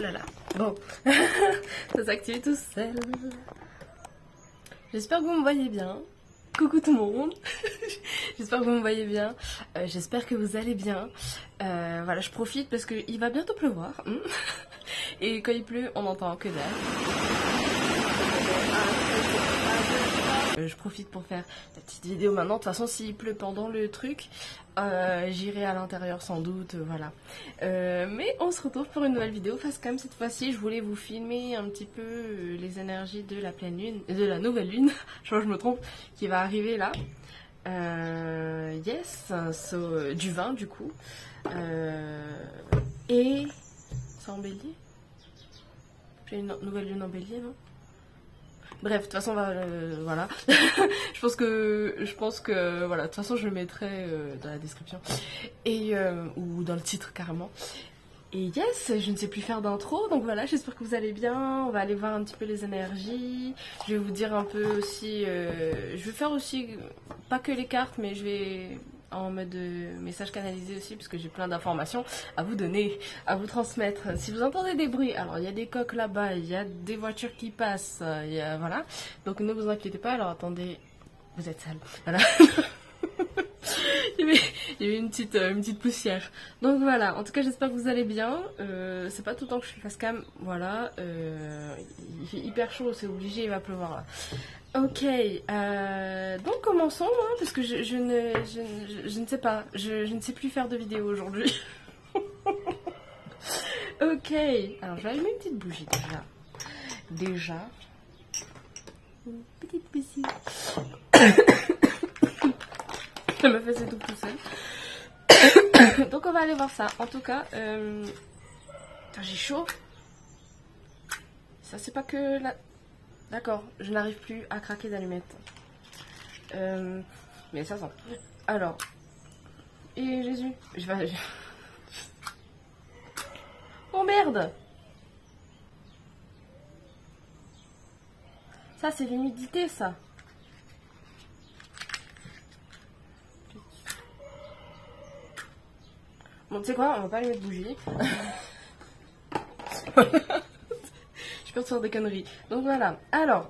là là. Bon, ça s'active tout seul. J'espère que vous me voyez bien. Coucou tout le monde. J'espère que vous me voyez bien. J'espère que vous allez bien. Voilà, je profite parce qu'il va bientôt pleuvoir. Et quand il pleut, on n'entend que dalle. Je profite pour faire la petite vidéo maintenant. De toute façon, s'il pleut pendant le truc, j'irai à l'intérieur sans doute, voilà. Mais on se retrouve pour une nouvelle vidéo face cam cette fois-ci. Je voulais vous filmer un petit peu les énergies de la pleine lune, de la nouvelle lune, je crois que je me trompe, qui va arriver là. Yes, so, du 20 du coup. Et c'est en bélier. J'ai une nouvelle lune en bélier, non? Bref, de toute façon, voilà. je pense que, voilà, de toute façon, je le mettrai dans la description. Et, ou dans le titre, carrément. Et yes, je ne sais plus faire d'intro, donc voilà, j'espère que vous allez bien. On va aller voir un petit peu les énergies. Je vais vous dire un peu aussi, je vais faire aussi, pas que les cartes, mais je vais en mode message canalisé aussi, parce que j'ai plein d'informations à vous donner, à vous transmettre. Si vous entendez des bruits, alors il y a des coques là-bas, il y a des voitures qui passent, il y a, voilà. Donc ne vous inquiétez pas, alors attendez, vous êtes sale, voilà. Il y avait une petite poussière. Donc voilà, en tout cas j'espère que vous allez bien. C'est pas tout le temps que je suis face cam, voilà. Il fait hyper chaud, c'est obligé, il va pleuvoir là. Ok, donc commençons, hein, parce que je ne sais pas, je ne sais plus faire de vidéo aujourd'hui. Ok, alors je vais allumer une petite bougie déjà. Une petite bougie. Je me faisais tout seul. Donc on va aller voir ça. En tout cas, j'ai chaud. Ça c'est pas que la... D'accord, je n'arrive plus à craquer d'allumettes. Mais ça sent. Alors, et Jésus, oh merde! Ça c'est l'humidité, ça. Bon, tu sais quoi, on va pas allumer de bougie. Je peux te faire des conneries. Donc voilà. Alors,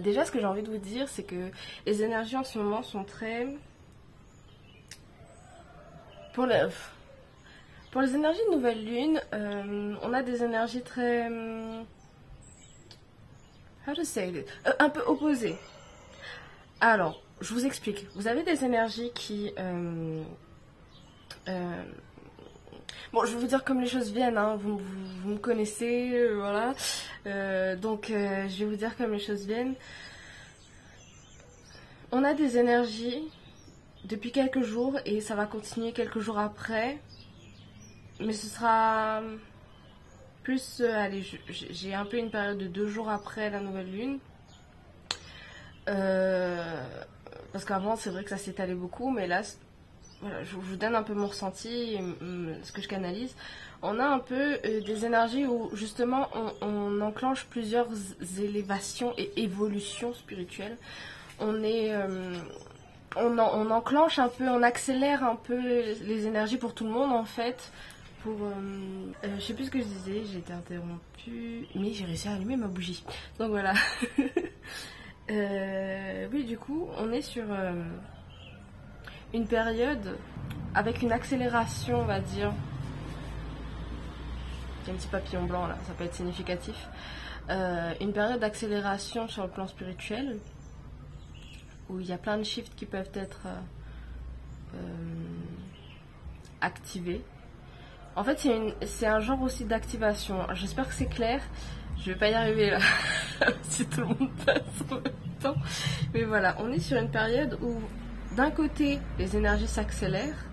déjà, ce que j'ai envie de vous dire, c'est que les énergies en ce moment sont très... Pour les énergies de nouvelle lune, on a des énergies très... How to say it? Un peu opposées. Alors, je vous explique. Vous avez des énergies qui... bon, je vais vous dire comme les choses viennent, hein. Vous me connaissez, voilà. Donc, je vais vous dire comme les choses viennent. On a des énergies depuis quelques jours et ça va continuer quelques jours après. Mais ce sera plus... allez, j'ai un peu une période de 2 jours après la nouvelle lune. Parce qu'avant, c'est vrai que ça s'étalait beaucoup, mais là... Voilà, je vous donne un peu mon ressenti, ce que je canalise. On a un peu des énergies où justement on enclenche plusieurs élévations et évolutions spirituelles. On enclenche un peu, on accélère un peu les énergies pour tout le monde en fait. Je sais plus ce que je disais, j'ai été interrompue, mais j'ai réussi à allumer ma bougie. Donc voilà. Oui, du coup, on est sur... une période avec une accélération, on va dire. J'ai un petit papillon blanc là, ça peut être significatif. Une période d'accélération sur le plan spirituel où il y a plein de shifts qui peuvent être activés. En fait, c'est un genre aussi d'activation. J'espère que c'est clair. Je vais pas y arriver là si tout le monde passe en même temps. Mais voilà, on est sur une période où d'un côté, les énergies s'accélèrent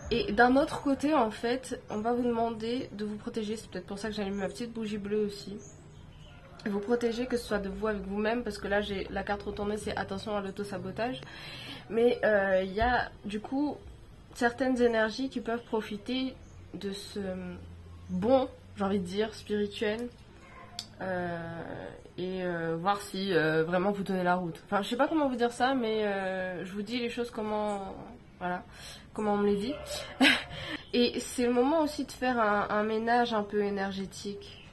et d'un autre côté, en fait, on va vous demander de vous protéger. C'est peut-être pour ça que j'ai allumé ma petite bougie bleue aussi. Vous protéger, que ce soit de vous avec vous-même, parce que là, j'ai la carte retournée, c'est attention à l'auto-sabotage. Mais il y a du coup certaines énergies qui peuvent profiter de ce bon, j'ai envie de dire, spirituel. Et voir si vraiment vous tenez la route. Enfin, je sais pas comment vous dire ça, mais je vous dis les choses comment, voilà, comment on me les dit. Et c'est le moment aussi de faire un ménage un peu énergétique.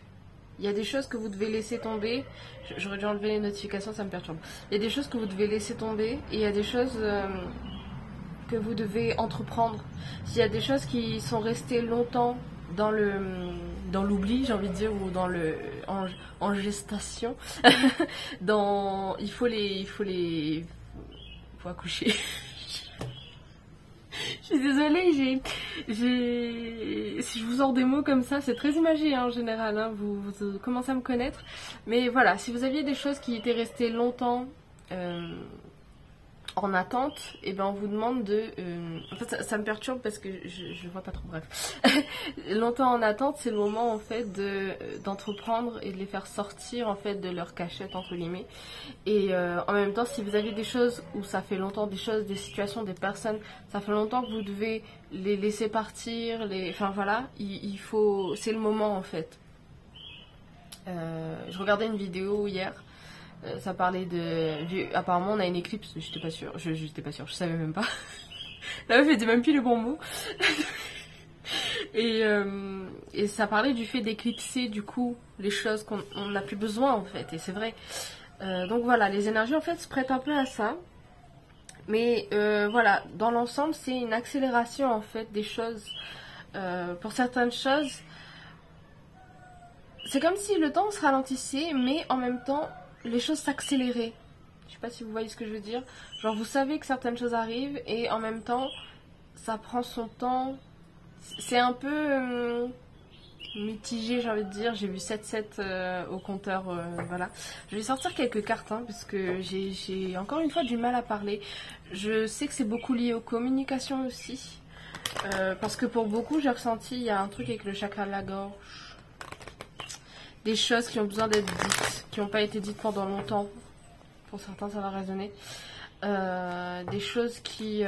Il y a des choses que vous devez laisser tomber. J'aurais dû enlever les notifications, ça me perturbe. Il y a des choses que vous devez laisser tomber et il y a des choses que vous devez entreprendre. S'il y a des choses qui sont restées longtemps dans l'oubli, j'ai envie de dire, ou en gestation, il faut accoucher. Je suis désolée, si je vous sors des mots comme ça, c'est très imagé hein, en général, hein, vous commencez à me connaître. Mais voilà, si vous aviez des choses qui étaient restées longtemps en attente, et ben on vous demande de... en fait ça me perturbe parce que je vois pas trop, bref. Longtemps en attente, c'est le moment en fait d'entreprendre et de les faire sortir en fait de leur cachette entre guillemets. Et en même temps, si vous avez des choses où ça fait longtemps, des situations, des personnes, ça fait longtemps que vous devez les laisser partir, enfin voilà, c'est le moment en fait. Je regardais une vidéo hier. Ça parlait apparemment on a une éclipse, j'étais pas sûre, je savais même pas. La meuf elle dit même plus le bon mot. Et ça parlait du fait d'éclipser du coup les choses qu'on n'a plus besoin en fait, et c'est vrai. Donc voilà, les énergies en fait se prêtent un peu à ça. Mais voilà, dans l'ensemble c'est une accélération en fait des choses. Pour certaines choses, c'est comme si le temps se ralentissait, mais en même temps les choses s'accéléraient. Je sais pas si vous voyez ce que je veux dire. Genre vous savez que certaines choses arrivent et en même temps ça prend son temps. C'est un peu mitigé, j'ai envie de dire. J'ai vu 7-7 au compteur, voilà. Je vais sortir quelques cartes hein, parce que j'ai encore une fois du mal à parler. Je sais que c'est beaucoup lié aux communications aussi. Parce que pour beaucoup j'ai ressenti, il y a un truc avec le chakra de la gorge. Des choses qui ont besoin d'être dites, qui n'ont pas été dites pendant longtemps. Pour certains, ça va résonner. Des choses qui...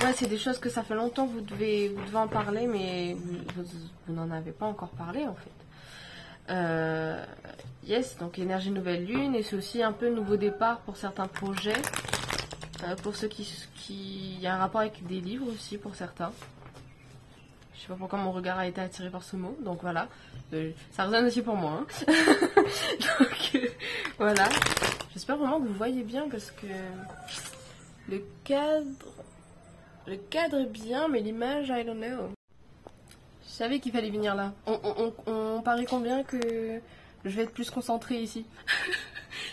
Ouais, c'est des choses que ça fait longtemps que vous devez en parler, mais vous n'en avez pas encore parlé, en fait. Yes, donc énergie nouvelle lune, et c'est aussi un peu nouveau départ pour certains projets. Pour ceux il y a un rapport avec des livres aussi, pour certains. Je sais pas pourquoi mon regard a été attiré par ce mot, donc voilà. Ça résonne aussi pour moi. Hein. Donc voilà. J'espère vraiment que vous voyez bien parce que le cadre est bien, mais l'image, I don't know. Je savais qu'il fallait venir là. On parie combien que je vais être plus concentrée ici.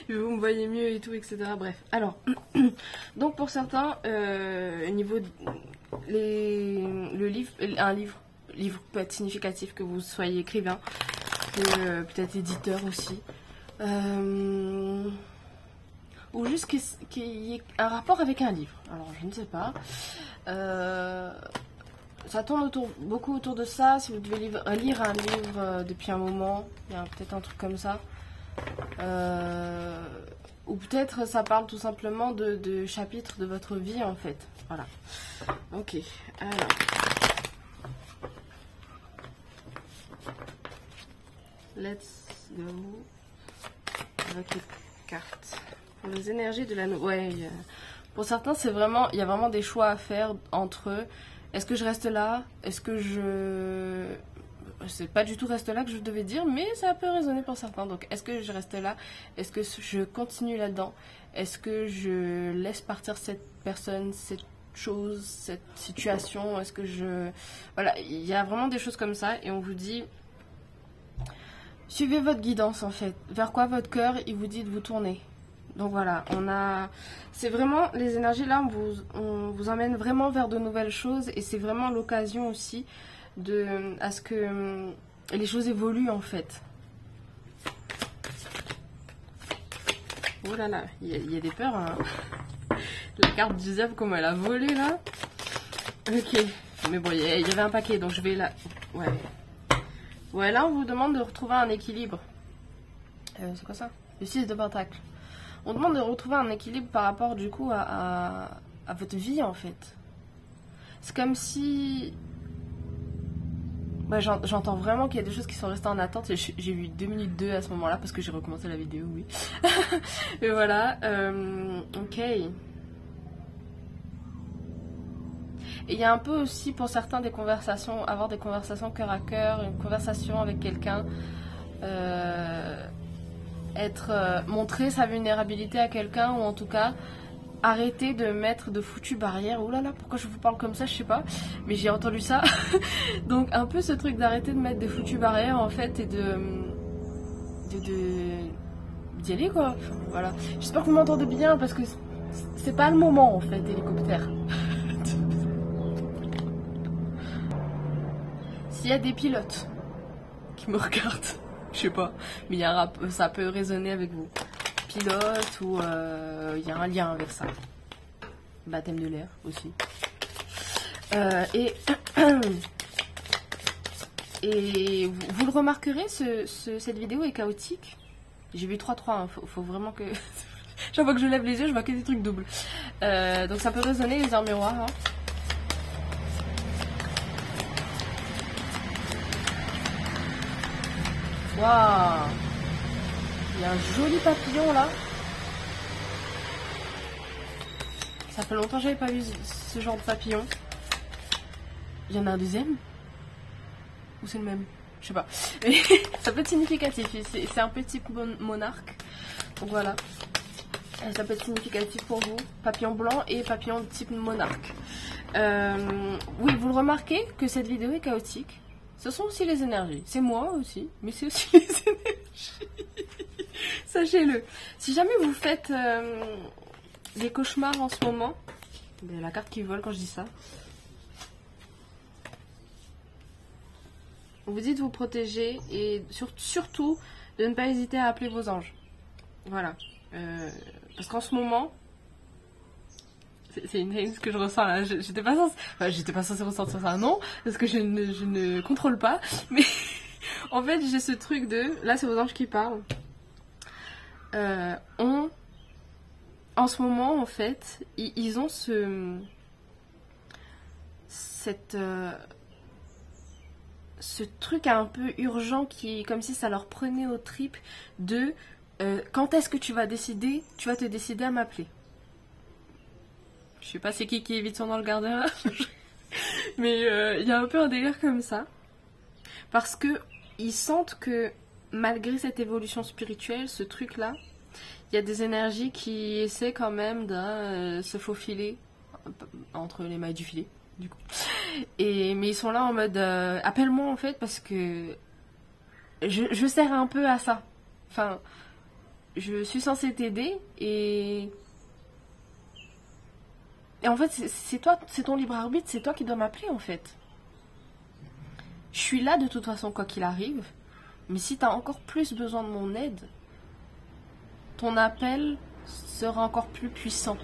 Vous me voyez mieux et tout, etc. Bref. Alors, donc pour certains, niveau un livre peut être significatif, que vous soyez écrivain, que peut-être éditeur aussi, ou juste qu'il y ait un rapport avec un livre. Alors je ne sais pas. Ça tourne beaucoup autour de ça. Si vous devez lire un livre depuis un moment, il y a peut-être un truc comme ça. Ou peut-être ça parle tout simplement de chapitres de votre vie en fait. Voilà. Ok. Alors. Let's go. Avec les cartes. Pour les énergies de la ouais. Pour certains, c'est vraiment, il y a vraiment des choix à faire entre est-ce que je reste là, est-ce que c'est pas du tout reste là que je devais dire, mais ça peut résonner pour certains. Donc, est-ce que je reste là? Est-ce que je continue là-dedans? Est-ce que je laisse partir cette personne, cette chose, cette situation? Est-ce que voilà, il y a vraiment des choses comme ça et on vous dit suivez votre guidance en fait. Vers quoi votre cœur, il vous dit de vous tourner. Donc voilà, c'est vraiment, les énergies là, on vous emmène vraiment vers de nouvelles choses et c'est vraiment l'occasion aussi à ce que les choses évoluent en fait. Oh là là, il y a des peurs. Hein. La carte du diable, comme elle a volé là. Ok, mais bon, il y avait un paquet, donc je vais là. Ouais. Ouais, là on vous demande de retrouver un équilibre. C'est quoi ça? Le 6 de Pentacle. On demande de retrouver un équilibre par rapport du coup à votre vie en fait. C'est comme si... Ouais, j'entends vraiment qu'il y a des choses qui sont restées en attente. J'ai vu 2 minutes 2 à ce moment-là parce que j'ai recommencé la vidéo, oui. Et voilà, ok. Et il y a un peu aussi pour certains des conversations, avoir des conversations cœur à cœur, une conversation avec quelqu'un, montrer sa vulnérabilité à quelqu'un, ou en tout cas arrêter de mettre de foutues barrières. Oh là là, pourquoi je vous parle comme ça, je sais pas, mais j'ai entendu ça. Donc un peu ce truc d'arrêter de mettre de foutues barrières en fait, et d'y aller quoi. Enfin, voilà. J'espère que vous m'entendez bien parce que c'est pas le moment en fait, hélicoptère. S'il y a des pilotes qui me regardent, je sais pas, mais il y a ça peut résonner avec vous. Pilote ou il y a un lien avec ça. Baptême de l'air aussi. Et vous le remarquerez, cette vidéo est chaotique. J'ai vu 3-3, hein, faut vraiment que... Chaque fois que je lève les yeux, je vois que des trucs doubles. Donc ça peut résonner, les heures miroirs. Hein. Waouh! Il y a un joli papillon là. Ça fait longtemps que j'avais pas vu ce genre de papillon. Il y en a un deuxième? Ou c'est le même? Je sais pas. Mais ça peut être significatif. C'est un petit monarque. Donc voilà. Ça peut être significatif pour vous. Papillon blanc et papillon de type monarque. Oui, vous le remarquez que cette vidéo est chaotique. Ce sont aussi les énergies. C'est moi aussi, mais c'est aussi les énergies. Sachez-le. Si jamais vous faites des cauchemars en ce moment, la carte qui vole quand je dis ça, vous dites vous protéger et surtout de ne pas hésiter à appeler vos anges. Voilà. Parce qu'en ce moment, c'est une haine que je ressens là. J'étais pas censée ressentir ça, non, parce que je ne contrôle pas. Mais en fait, j'ai ce truc de, là c'est vos anges qui parlent. En ce moment, en fait, ils ont ce truc un peu urgent qui est comme si ça leur prenait aux tripes de quand est-ce que tu vas te décider à m'appeler. Je sais pas c'est qui évite son dans le gardeur, mais il y a un peu un délire comme ça. Parce que ils sentent que malgré cette évolution spirituelle, ce truc-là, il y a des énergies qui essaient quand même de se faufiler entre les mailles du filet, du coup. Mais ils sont là en mode appelle-moi en fait parce que je sers un peu à ça. Enfin, je suis censée t'aider et en fait c'est ton libre arbitre, c'est toi qui dois m'appeler en fait. Je suis là de toute façon quoi qu'il arrive, mais si t'as encore plus besoin de mon aide, ton appel sera encore plus puissant.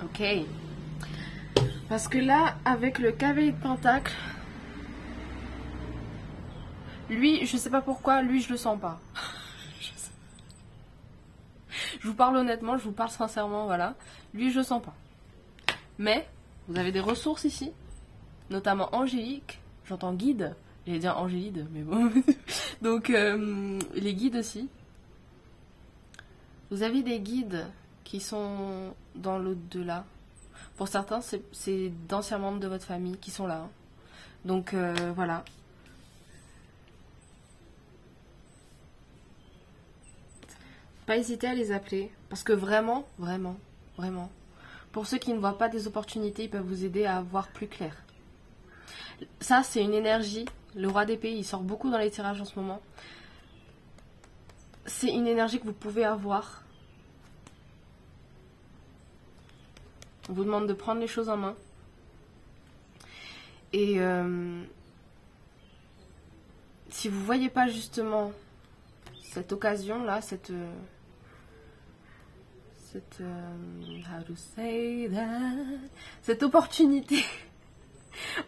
Ok. Parce que là, avec le cavalier de Pentacle, lui, je sais pas pourquoi, lui, je le sens pas. Je vous parle honnêtement, je vous parle sincèrement, voilà. Lui, je le sens pas. Mais, vous avez des ressources ici, notamment angéliques. J'entends guide. J'allais dire angélide, mais bon. Donc, les guides aussi. Vous avez des guides qui sont dans l'au-delà. Pour certains, c'est d'anciens membres de votre famille qui sont là. Hein. Donc, voilà. Pas hésiter à les appeler. Parce que vraiment, vraiment, vraiment, pour ceux qui ne voient pas des opportunités, ils peuvent vous aider à voir plus clair. Ça, c'est une énergie. Le roi d'épée, il sort beaucoup dans les tirages en ce moment. C'est une énergie que vous pouvez avoir. On vous demande de prendre les choses en main. Et si vous ne voyez pas justement cette occasion-là, cette opportunité,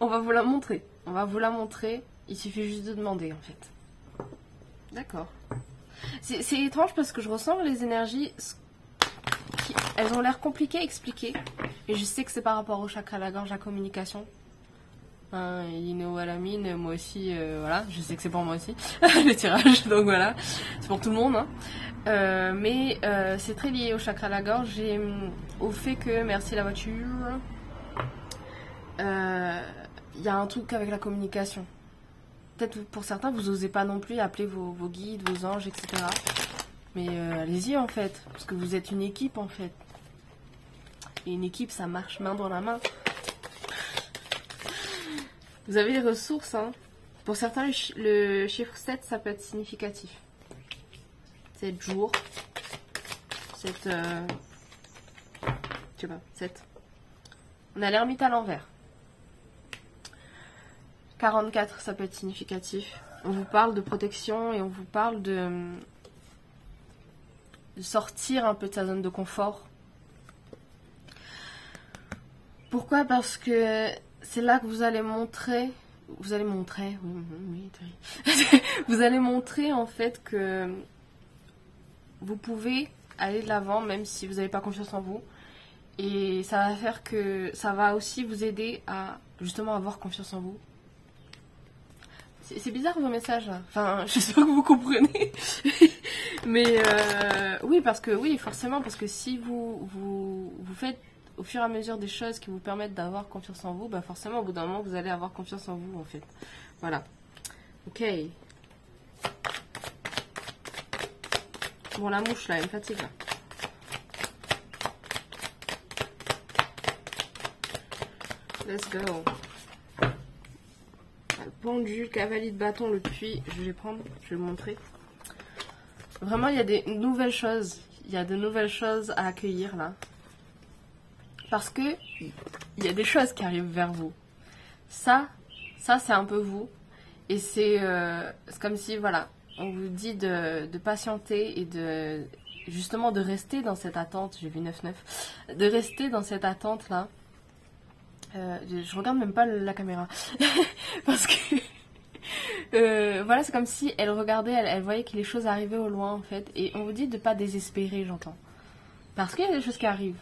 on va vous la montrer. On va vous la montrer. Il suffit juste de demander en fait. D'accord. C'est étrange parce que je ressens les énergies. Elles ont l'air compliquées à expliquer. Et je sais que c'est par rapport au chakra de la gorge, la communication. Hein, you know what I mean, moi aussi, voilà, je sais que c'est pour moi aussi, le tirage, donc voilà, c'est pour tout le monde. Hein. Mais c'est très lié au chakra de la gorge et au fait que, merci la voiture, il y a un truc avec la communication. Peut-être pour certains, vous n'osez pas non plus appeler vos guides, vos anges, etc. Mais allez-y en fait, parce que vous êtes une équipe en fait. Et une équipe, ça marche main dans la main. Vous avez les ressources, hein. Pour certains, le chiffre 7, ça peut être significatif. 7 jours. 7... je sais pas, 7. On a l'ermite à l'envers. 44, ça peut être significatif. On vous parle de protection et on vous parle de sortir un peu de sa zone de confort. Pourquoi? Parce que c'est là que vous allez montrer... Vous allez montrer en fait que vous pouvez aller de l'avant même si vous n'avez pas confiance en vous. Et ça va faire que ça va aussi vous aider à justement avoir confiance en vous. C'est bizarre vos messages là. Enfin, j'espère que vous comprenez. Mais oui, parce que oui, forcément, parce que si vous faites au fur et à mesure des choses qui vous permettent d'avoir confiance en vous, bah forcément au bout d'un moment vous allez avoir confiance en vous en fait. Voilà. Ok. Bon, la mouche là, elle me fatigue là. Let's go. Le pendu, cavalier de bâton, le puits, je vais les prendre, je vais le montrer. Vraiment, il y a des nouvelles choses. Il y a de nouvelles choses à accueillir là. Parce que il y a des choses qui arrivent vers vous. Ça c'est un peu vous. Et c'est comme si, voilà, on vous dit de patienter et de justement de rester dans cette attente. J'ai vu 9-9. De rester dans cette attente là. Je regarde même pas la caméra. Parce que voilà, c'est comme si elle regardait, elle voyait que les choses arrivaient au loin en fait. Et on vous dit de pas désespérer, j'entends. Parce qu'il y a des choses qui arrivent.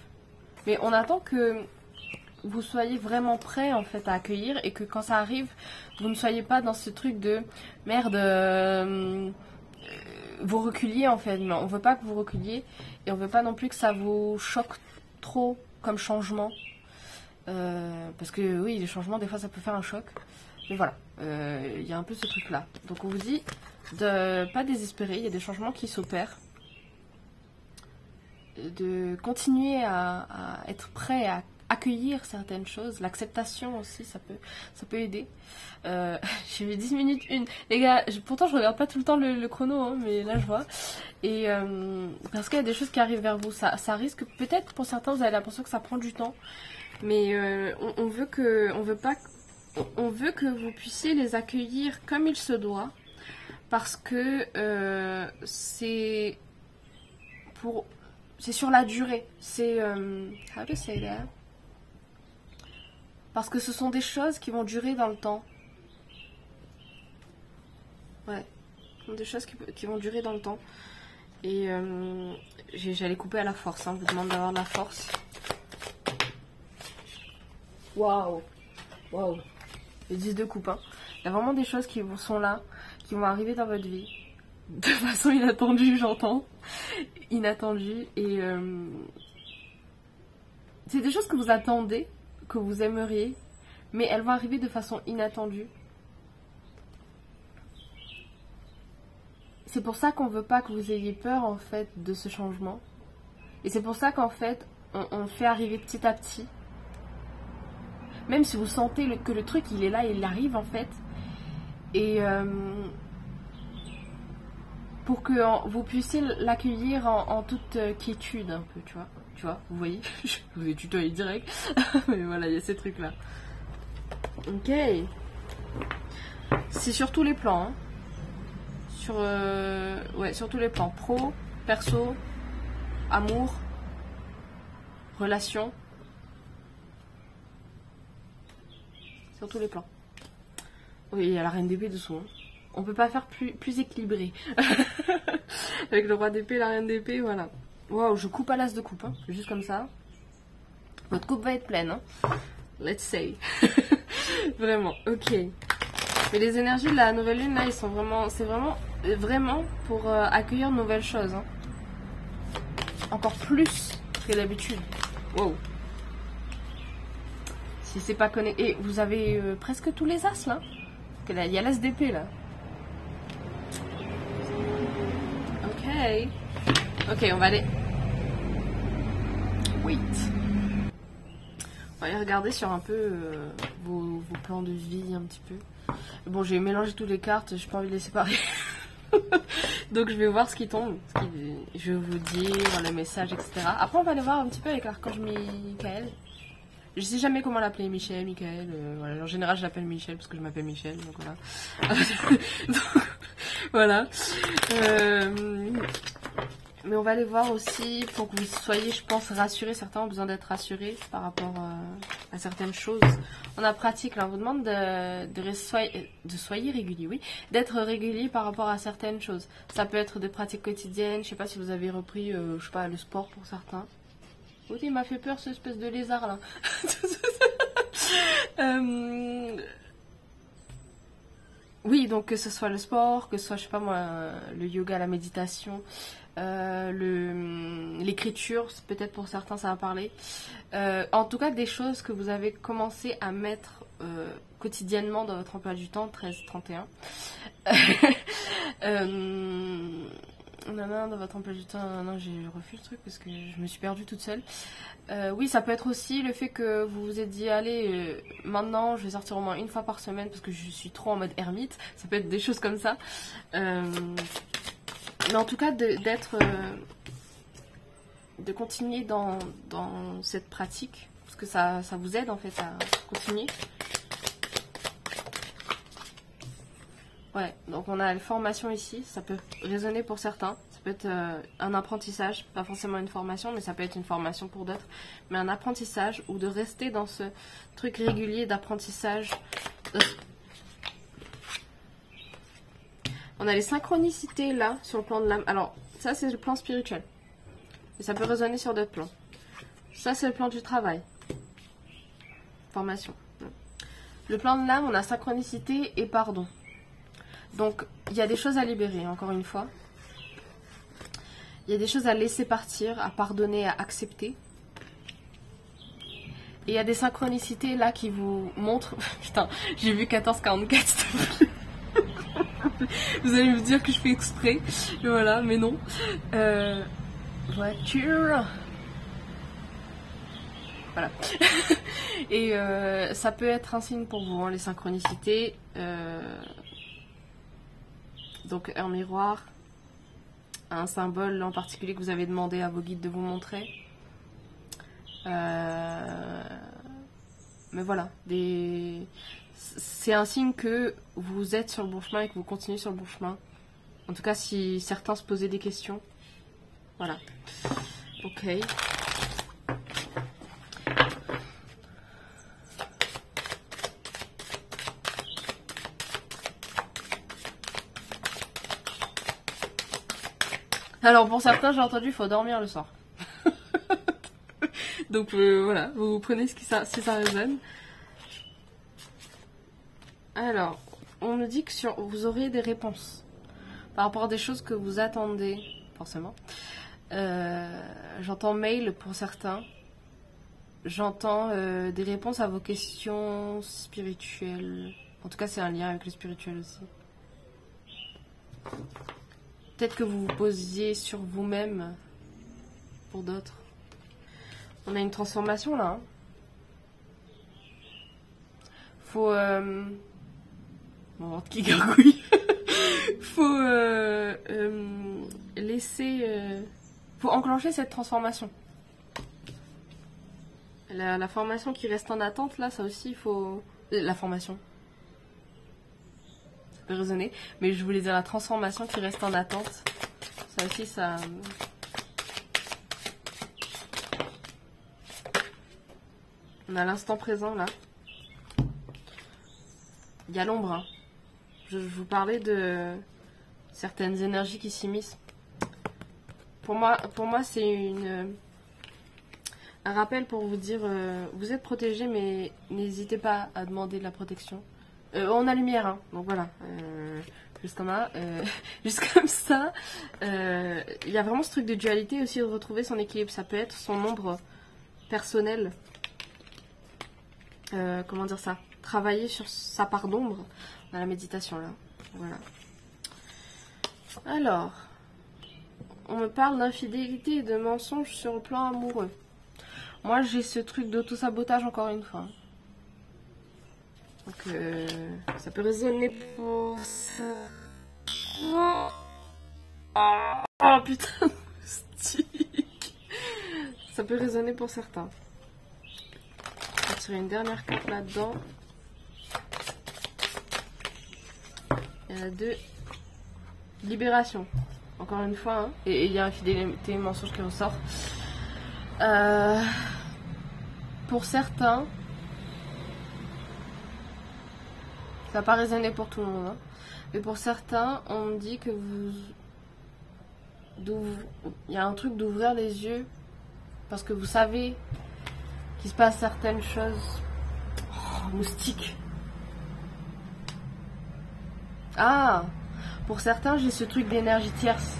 Mais on attend que vous soyez vraiment prêts en fait à accueillir et que quand ça arrive, vous ne soyez pas dans ce truc de merde, vous reculiez en fait. Mais on veut pas que vous reculiez et on veut pas non plus que ça vous choque trop comme changement. Parce que oui, les changements des fois ça peut faire un choc. Mais voilà, il y a un peu ce truc là. Donc on vous dit de pas désespérer, il y a des changements qui s'opèrent. De continuer à être prêt à accueillir certaines choses. L'acceptation aussi, ça peut aider. J'ai mis 10 minutes 1. Les gars, pourtant je regarde pas tout le temps le chrono, hein, mais là je vois. Et parce qu'il y a des choses qui arrivent vers vous. Ça risque, peut-être pour certains vous avez l'impression que ça prend du temps. Mais on veut que vous puissiez les accueillir comme il se doit. Parce que c'est sur la durée. C'est... how to say that? Parce que ce sont des choses qui vont durer dans le temps. Ouais. Ce sont des choses qui vont durer dans le temps. Et j'allais couper à la force. Hein. On vous demande d'avoir de la force. Waouh. Waouh. Les 10 de coupe. Hein. Il y a vraiment des choses qui sont là, qui vont arriver dans votre vie. De façon inattendue, j'entends. Inattendue. Et c'est des choses que vous attendez, que vous aimeriez, mais elles vont arriver de façon inattendue. C'est pour ça qu'on veut pas que vous ayez peur en fait de ce changement. Et c'est pour ça qu'en fait on fait arriver petit à petit. Même si vous sentez que le truc il est là, il arrive en fait. Et pour que vous puissiez l'accueillir en toute quiétude un peu, tu vois, vous voyez. Je vous ai tutoyé direct. Mais voilà, il y a ces trucs là. Ok. C'est sur tous les plans, hein. Sur tous les plans. Pro, perso, amour, relation. Sur tous les plans. Oui, il y a la reine d'épée dessous. Hein. On peut pas faire plus équilibré. Avec le roi d'épée, la reine d'épée, voilà. Waouh, je coupe à l'as de coupe, hein. Juste comme ça. Votre coupe va être pleine, hein. Let's say. Vraiment, ok. Mais les énergies de la nouvelle lune, là, ils sont vraiment... C'est vraiment pour accueillir de nouvelles choses. Hein. Encore plus que d'habitude. Wow. Si c'est pas connecté... Et vous avez presque tous les as, là. Parce que là, il y a l'as d'épée, là. Ok. Ok, on va aller... Wait. On va aller regarder sur un peu vos plans de vie, un petit peu. Bon, j'ai mélangé toutes les cartes, j'ai pas envie de les séparer. Donc je vais voir ce qui tombe. Je vais vous dire les messages, etc. Après, on va aller voir un petit peu avec l'archange Michael. Je sais jamais comment l'appeler, Michel, Michael. Voilà. En général, je l'appelle Michel parce que je m'appelle Michel. Donc voilà. Donc, voilà. Mais on va aller voir aussi pour que vous soyez, je pense, rassurés. Certains ont besoin d'être rassurés par rapport à certaines choses. On a pratique, là, on vous demande de soyez régulier, oui, d'être régulier par rapport à certaines choses. Ça peut être des pratiques quotidiennes. Je sais pas si vous avez repris, je sais pas, le sport pour certains. Oh, il m'a fait peur, cette espèce de lézard là. Oui, donc que ce soit le sport, que ce soit, je sais pas moi, le yoga, la méditation, l'écriture, peut-être pour certains ça va parler. En tout cas, des choses que vous avez commencé à mettre quotidiennement dans votre emploi du temps, 13-31. Dans votre emploi du temps, non, j'ai refait le truc parce que je me suis perdue toute seule. Oui, ça peut être aussi le fait que vous vous êtes dit, allez, maintenant je vais sortir au moins une fois par semaine parce que je suis trop en mode ermite. Ça peut être des choses comme ça. Mais en tout cas, de continuer dans cette pratique parce que ça vous aide en fait à continuer. Ouais, donc on a la formation ici, ça peut résonner pour certains, ça peut être un apprentissage, pas forcément une formation, mais ça peut être une formation pour d'autres, mais un apprentissage ou de rester dans ce truc régulier d'apprentissage. On a les synchronicités là, sur le plan de l'âme. Alors, ça c'est le plan spirituel, et ça peut résonner sur d'autres plans. Ça c'est le plan du travail, formation. Le plan de l'âme, on a synchronicité et pardon. Donc, il y a des choses à libérer, encore une fois. Il y a des choses à laisser partir, à pardonner, à accepter. Et il y a des synchronicités là qui vous montrent... Putain, j'ai vu 1444, s'il te plaît. Vous allez me dire que je fais exprès. Voilà, mais non. Voiture. Voilà. Et ça peut être un signe pour vous, hein, les synchronicités. Donc un miroir, un symbole en particulier que vous avez demandé à vos guides de vous montrer. Mais voilà, c'est un signe que vous êtes sur le bon chemin et que vous continuez sur le bon chemin. En tout cas, si certains se posaient des questions. Voilà. Ok. Alors pour certains, j'ai entendu, il faut dormir le soir. Donc voilà, vous prenez si ça résonne. Alors, on me dit que vous aurez des réponses par rapport à des choses que vous attendez, forcément. J'entends mail pour certains. J'entends des réponses à vos questions spirituelles. En tout cas, c'est un lien avec le spirituel aussi. Peut-être que vous vous posiez sur vous-même pour d'autres. On a une transformation là. Hein. Faut... Bon, qui gargouille. Faut laisser... Faut enclencher cette transformation. La formation qui reste en attente, là, ça aussi, il faut... La formation. Ça peut résonner. Mais je voulais dire la transformation qui reste en attente. Ça aussi, ça... On a l'instant présent, là. Il y a l'ombre. Hein. Je vous parlais de certaines énergies qui s'immiscent. Pour moi c'est une... Un rappel pour vous dire, vous êtes protégé, mais n'hésitez pas à demander de la protection. On a lumière, hein, donc voilà. Juste comme ça. Juste comme ça. Il y a vraiment ce truc de dualité aussi, de retrouver son équilibre. Ça peut être son ombre personnelle. Comment dire ça? Travailler sur sa part d'ombre dans la méditation, là. Voilà. Alors, on me parle d'infidélité et de mensonges sur le plan amoureux. Moi, j'ai ce truc d'auto-sabotage encore une fois. Donc, ça peut résonner pour... Oh putain, moustique. Ça peut résonner pour certains. Je vais tirer une dernière carte là-dedans. Il y en a deux. Libération. Encore une fois, hein. Et il y a infidélité et mensonge qui ressort. Pour certains, ça n'a pas résonné pour tout le monde, hein. Mais pour certains, on me dit que il y a un truc d'ouvrir les yeux parce que vous savez qu'il se passe certaines choses. Oh, moustique. Ah, pour certains, j'ai ce truc d'énergie tierce.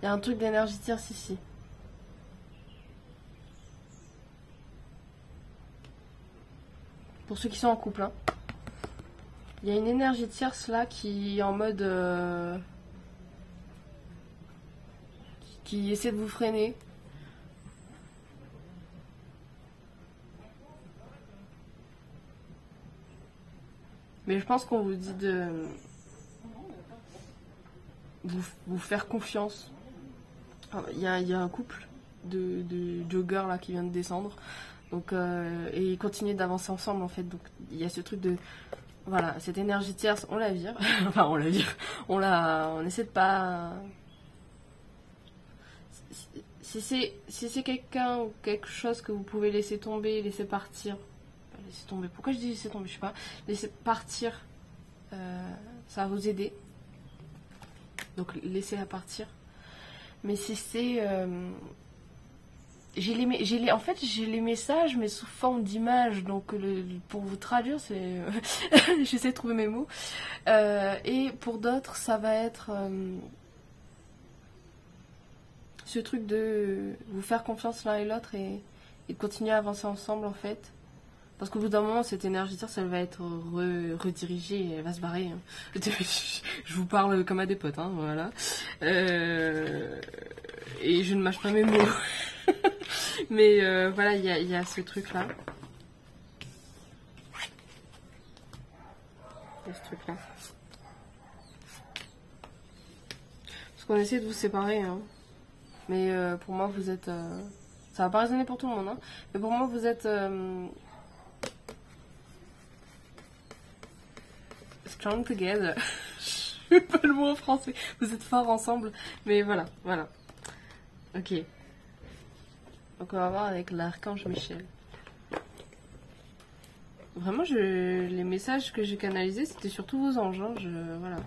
Il y a un truc d'énergie tierce ici. Pour ceux qui sont en couple, hein. Il y a une énergie tierce là qui est en mode... qui essaie de vous freiner. Mais je pense qu'on vous dit de vous faire confiance. Il y a un couple de joggers là qui vient de descendre. Donc, et ils continuent d'avancer ensemble en fait. Donc il y a ce truc de... Voilà, cette énergie tierce, on la vire. Enfin, on la vire. On essaie de pas... Si c'est quelqu'un ou quelque chose que vous pouvez laisser tomber, laisser partir... Laisser tomber, pourquoi je dis laisser tomber, je sais pas. Laisser partir, ça va vous aider. Donc laissez-la partir. Mais si c'est... en fait, j'ai les messages, mais sous forme d'image. Donc, pour vous traduire, c'est... J'essaie de trouver mes mots. Et pour d'autres, ça va être... ce truc de vous faire confiance l'un et l'autre et de continuer à avancer ensemble, en fait. Parce qu'au bout d'un moment, cette énergie tierce, elle va être redirigée et elle va se barrer. Hein. Je vous parle comme à des potes, hein, voilà. Et je ne mâche pas mes mots. Mais voilà, il y a ce truc-là. Il y a ce truc-là. Parce qu'on essaie de vous séparer. Hein. Mais pour moi, vous êtes... ça va pas résonner pour tout le monde. Hein. Mais pour moi, vous êtes... strong together. Je sais pas le mot en français. Vous êtes forts ensemble. Mais voilà, voilà. Ok. Donc on va voir avec l'archange Michel. Vraiment, les messages que j'ai canalisés, c'était surtout vos anges. Hein, voilà.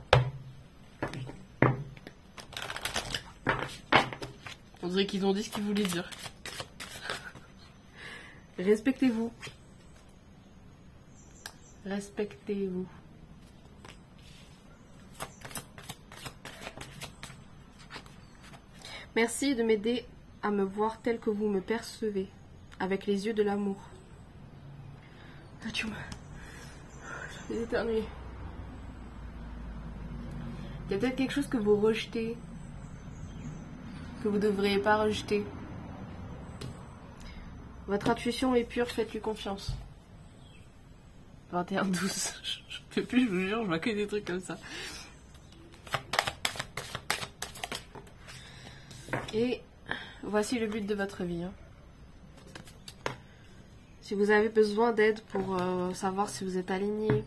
On dirait qu'ils ont dit ce qu'ils voulaient dire. Respectez-vous. Respectez-vous. Merci de m'aider à me voir tel que vous me percevez, avec les yeux de l'amour. Ah, tu m'as... J'ai éternué. Il y a peut-être quelque chose que vous rejetez, que vous ne devriez pas rejeter. Votre intuition est pure, faites-lui confiance. 21-12. Je peux plus, je vous jure, je vois que des trucs comme ça. Et voici le but de votre vie. Hein. Si vous avez besoin d'aide pour savoir si vous êtes aligné.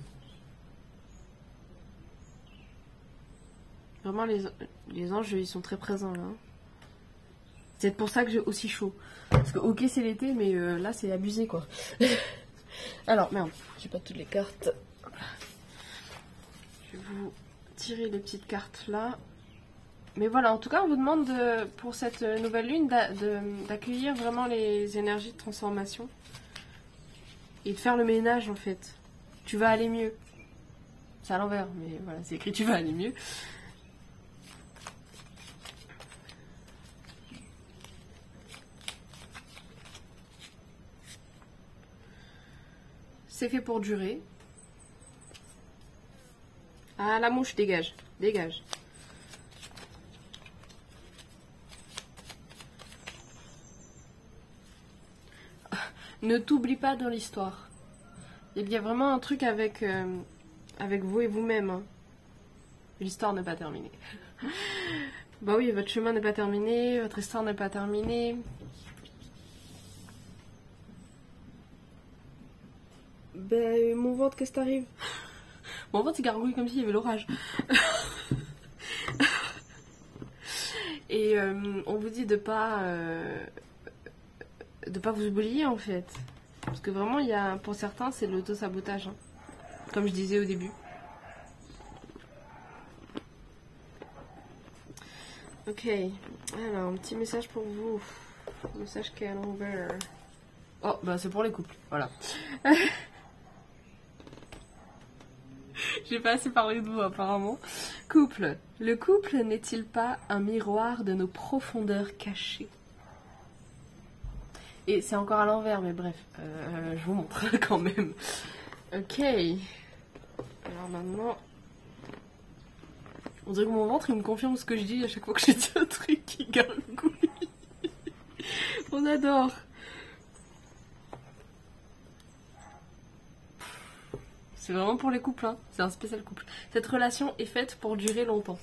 Vraiment, les anges, ils sont très présents là. C'est pour ça que j'ai aussi chaud. Parce que ok, c'est l'été, mais là, c'est abusé quoi. Alors, merde, j'ai pas toutes les cartes. Je vais vous tirer les petites cartes là. Mais voilà, en tout cas, on vous demande pour cette nouvelle lune d'accueillir vraiment les énergies de transformation. Et de faire le ménage en fait. Tu vas aller mieux. C'est à l'envers, mais voilà, c'est écrit tu vas aller mieux. C'est fait pour durer. Ah, la mouche, dégage, dégage. Ne t'oublie pas dans l'histoire. Il y a vraiment un truc avec, avec vous et vous-même. Hein. L'histoire n'est pas terminée. Bah oui, votre chemin n'est pas terminé, votre histoire n'est pas terminée. Ben, mon ventre, qu'est-ce qui t'arrive? Mon ventre, il gargouille comme s'il y avait l'orage. Et on vous dit de pas vous oublier en fait. Parce que vraiment, il y a, pour certains, c'est de l'auto-sabotage. Hein. Comme je disais au début. Ok. Alors, un petit message pour vous. Message qui est à l'envers. Oh, bah c'est pour les couples. Voilà. J'ai pas assez parlé de vous apparemment. Couple. Le couple n'est-il pas un miroir de nos profondeurs cachées? Et c'est encore à l'envers, mais bref, je vous montre quand même. Ok. Alors maintenant, on dirait que mon ventre il me confirme ce que je dis à chaque fois que je dis un truc qui gargouille. On adore. C'est vraiment pour les couples, hein. C'est un spécial couple. Cette relation est faite pour durer longtemps.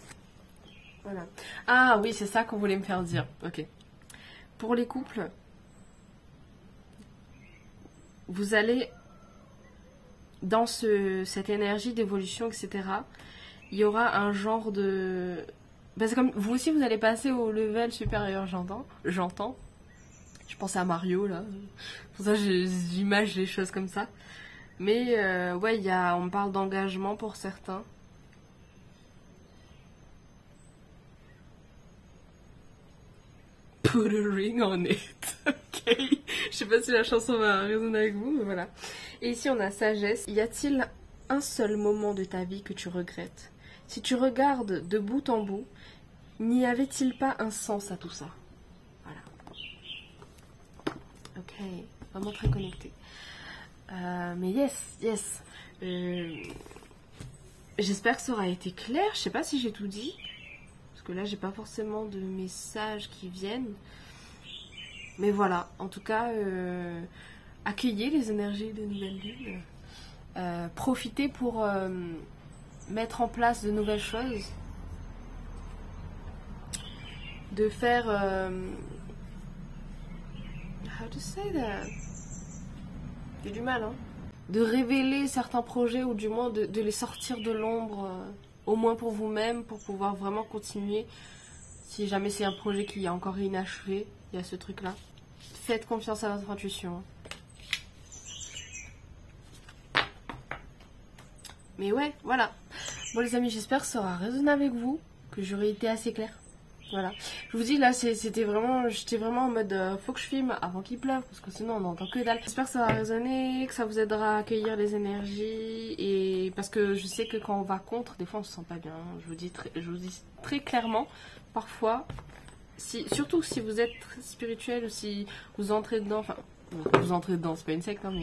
Voilà. Ah oui, c'est ça qu'on voulait me faire dire. Ok. Pour les couples, vous allez, dans cette énergie d'évolution, etc., il y aura un genre de... Parce que comme vous aussi, vous allez passer au level supérieur, j'entends. Je pensais à Mario, là. Pour ça, j'imagine les choses comme ça. Mais, ouais, on parle d'engagement pour certains. Put a ring on it. Ok. Je sais pas si la chanson va résonner avec vous, mais voilà. Et ici, on a sagesse. Y a-t-il un seul moment de ta vie que tu regrettes? Si tu regardes de bout en bout, n'y avait-il pas un sens à tout ça? Voilà. Ok. Vraiment très connecté. Mais yes. J'espère que ça aura été clair. Je sais pas si j'ai tout dit. Parce que là, j'ai pas forcément de messages qui viennent. Mais voilà, en tout cas, accueillez les énergies de nouvelle lune. Profitez pour mettre en place de nouvelles choses. De faire... how to say that? J'ai du mal, hein. De révéler certains projets ou du moins de les sortir de l'ombre, au moins pour vous-même, pour pouvoir vraiment continuer. Si jamais c'est un projet qui est encore inachevé, il y a ce truc-là. Faites confiance à votre intuition. Mais ouais, voilà. Bon les amis, j'espère que ça aura résonné avec vous, que j'aurai été assez claire. Voilà. Je vous dis là, j'étais vraiment en mode faut que je filme avant qu'il pleuve parce que sinon on n'entend que dalle. J'espère que ça va résonner, que ça vous aidera à accueillir les énergies et parce que je sais que quand on va contre, des fois on se sent pas bien. Je vous dis très clairement, parfois, surtout si vous êtes spirituel ou si vous entrez dedans, enfin vous entrez dedans, c'est pas une secte, hein,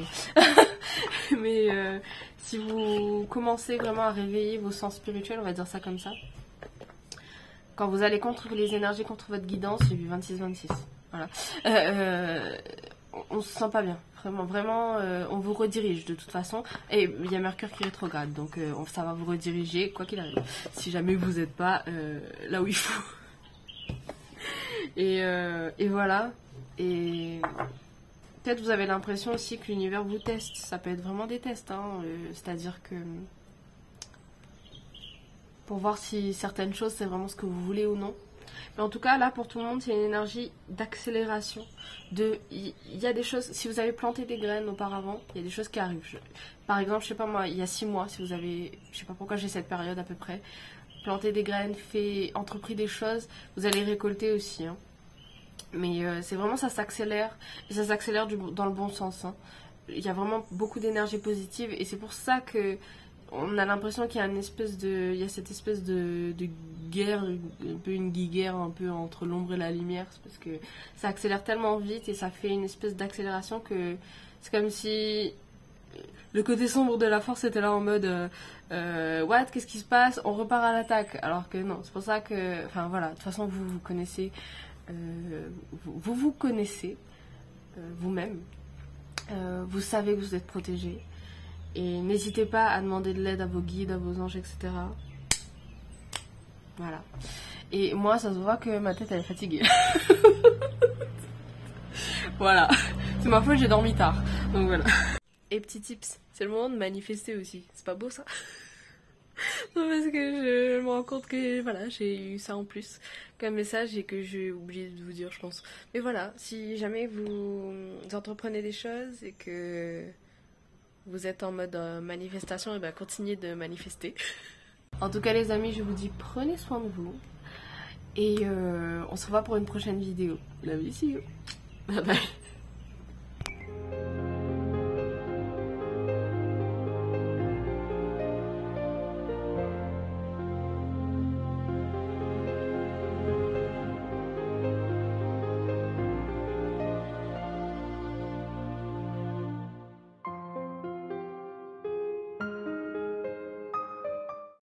mais si vous commencez vraiment à réveiller vos sens spirituels, on va dire ça comme ça. Quand vous allez contre les énergies, contre votre guidance, j'ai vu 26-26. Voilà. On se sent pas bien. Vraiment, on vous redirige de toute façon. Et il y a Mercure qui rétrograde, donc ça va vous rediriger, quoi qu'il arrive. Si jamais vous n'êtes pas là où il faut. Et voilà. Et peut-être vous avez l'impression aussi que l'univers vous teste. Ça peut être vraiment des tests, hein. C'est-à-dire que... pour voir si certaines choses c'est vraiment ce que vous voulez ou non. Mais en tout cas là pour tout le monde c'est une énergie d'accélération. Il y a des choses, si vous avez planté des graines auparavant, il y a des choses qui arrivent. Par exemple, je sais pas moi, il y a 6 mois, si vous avez, je sais pas pourquoi j'ai cette période à peu près, planté des graines, entrepris des choses, vous allez récolter aussi. Hein. Mais c'est vraiment, ça s'accélère, et ça s'accélère dans le bon sens. Hein. Il y a vraiment beaucoup d'énergie positive, et c'est pour ça que on a l'impression qu'il y a il y a cette espèce de guerre, un peu une guerre un peu entre l'ombre et la lumière, parce que ça accélère tellement vite et ça fait une espèce d'accélération que c'est comme si le côté sombre de la force était là en mode what, qu'est-ce qui se passe, on repart à l'attaque, alors que non, c'est pour ça que, enfin voilà, de toute façon vous connaissez, vous connaissez vous-même, vous savez que vous êtes protégé. Et n'hésitez pas à demander de l'aide à vos guides, à vos anges, etc. Voilà. Et moi, ça se voit que ma tête, elle est fatiguée. Voilà. C'est ma faute, j'ai dormi tard. Donc voilà. Et petit tips, c'est le moment de manifester aussi. C'est pas beau ça? Non, parce que je me rends compte que voilà, j'ai eu ça en plus comme message et que j'ai oublié de vous dire, je pense. Mais voilà, si jamais vous entreprenez des choses et que vous êtes en mode manifestation, et ben continuez de manifester. En tout cas les amis, je vous dis prenez soin de vous. Et on se revoit pour une prochaine vidéo. Love you, see you. Bye bye.